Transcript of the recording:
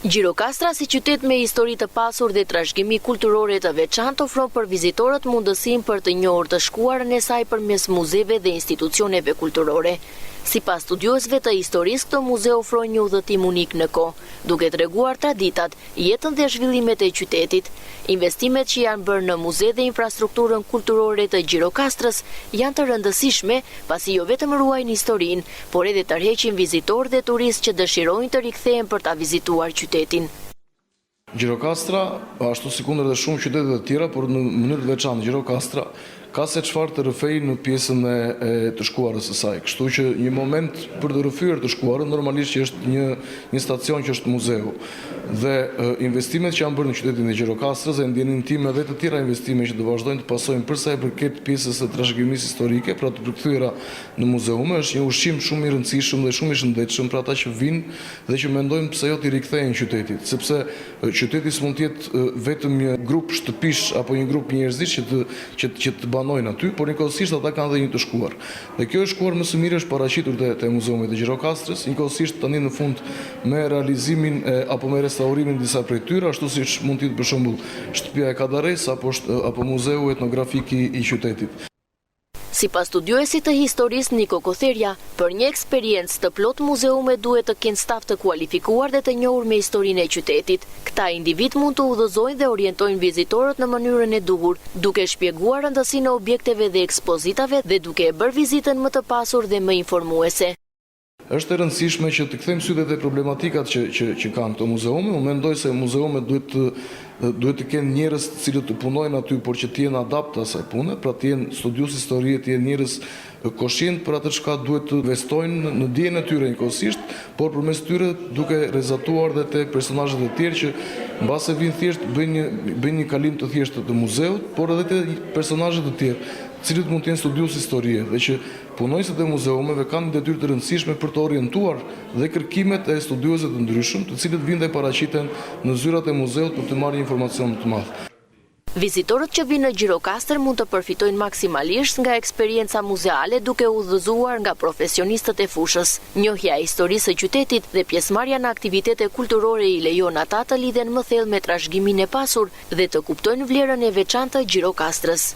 Gjirokastra si qytet me histori të pasur dhe trashëgimi kulturore të veçantë ofron për vizitorët mundësinë për të njohur të shkuarën e saj përmes muzeve dhe institucioneve kulturore. Sipas studiosëve të historisë, këtë muze ofron një udhëtim unik në kohë, duke treguar traditat, jetën dhe zhvillimet e qytetit. Investimet që janë bërë në muze dhe infrastrukturën kulturore të Gjirokastrës janë të rëndësishme, pasi jo vetëm ruajnë historinë, por edhe tërheqin vizitorë dhe turistë që dëshirojnë të rikthehen për ta vizituar qytetin. Gjirokastra, ashtu si kundër dhe shumë qytetet e tjera, por në mënyrë të veçantë Gjirokastra ka se çfarë të rrëfej në pjesën e të shkuarës së saj. Kështu që një moment për të rrëfyer të shkuarën normalisht që është një stacion që është muzeu. Dhe investimet që janë bërë në qytetin e Gjirokastrës e ndjenin tim edhe të tjera investime që do vazhdojnë të pasojnë për sa i përket pjesës së trashëgimisë historike, pra të përkthyera në muzeume, është një ushqim shumë i rëndësishëm dhe shumë i shëndetshëm për ata që vinë dhe që mendojnë pse jo t'i rikthehen qytetit, sepse qyteti s'mund të jetë vetëm një grup shtëpish apo një grup njerëzish që të banojnë aty, por njëkohësisht ata kanë dhe një të shkuar. Dhe kjo është shkuar më së miri është paraqitur te muzeumi i Gjirokastrës, njëkohësisht tani në fund me realizimin apo me restaurimin disa prej tyre, ashtu siç mund të jetë për shembull shtëpia e Kadares apo muzeu etnografik i qytetit. Sipas studiuesit të historisë Niko Kotherja, për një eksperiencë të plot muzeume duhet të kenë staf të kualifikuar dhe të njohur me historinë e qytetit. Këta individ mund të udhëzojnë dhe orientojnë vizitorët në mënyrën e duhur, duke shpjeguar rëndësinë e objekteve dhe ekspozitave dhe duke e bërë vizitën më të pasur dhe më informuese. Është e rëndësishme që të kthejmë sytë te problematikat që kanë këto muzeume. Unë mendoj se muzeumet duhet të kenë njerëz të cilët të punojnë aty, por që të jenë adapt asaj pune, pra të jenë studios historie, të jenë njerëz koshient për atë çka duhet të investojnë në dijen e tyre njëkohësisht, por përmes tyre duke rezatuar dhe tek personazhet e tjerë që mbase vinë thjesht bëjnë një kalim të thjeshtë të muzeut, por edhe te personazhet e tjerë, të cilët mund të jenë studios historie dhe që punojësit e muzeumeve kanë një detyrë të rëndësishme për të orientuar dhe kërkimet e studiosëve të ndryshëm, të cilët vinë dhe paraqiten në zyrat e muzeut për të marrë një informacion të madh. Vizitorët që vinë në Gjirokastër mund të përfitojnë maksimalisht nga eksperienca muzeale duke udhëzuar nga profesionistët e fushës. Njohja e historisë së qytetit dhe pjesëmarrja në aktivitete kulturore i lejon ata të lidhen më thellë me trashëgiminë e pasur dhe të kuptojnë vlerën e veçantë të Gjirokastrës.